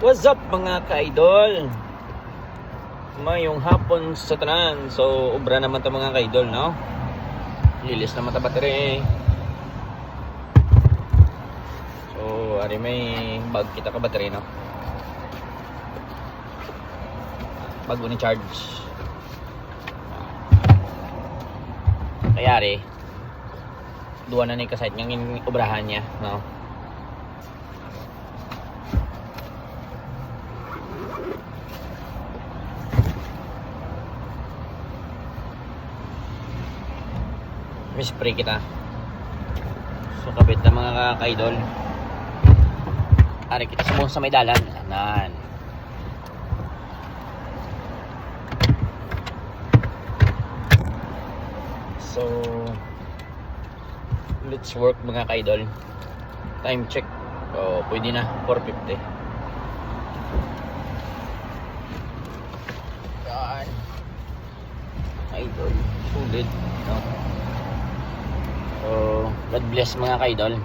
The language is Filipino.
What's up mga ka-idol? Mayong hapon sa tanan. So, obra naman ito mga ka-idol, no? Lilis naman ito battery. So, ari may bag kita ka battery, no? Bago ni charge. Kaya ari, duwa na ni kasayt niyang obrahan niya, no? May spray kita. So kabit na mga ka-idol. Ari kita sa may dalan. Anan. So let's work mga ka-idol. Time check. Oh, pwede na 4:50. Yan. Idol, sulit, no? So, God bless mga ka-idol.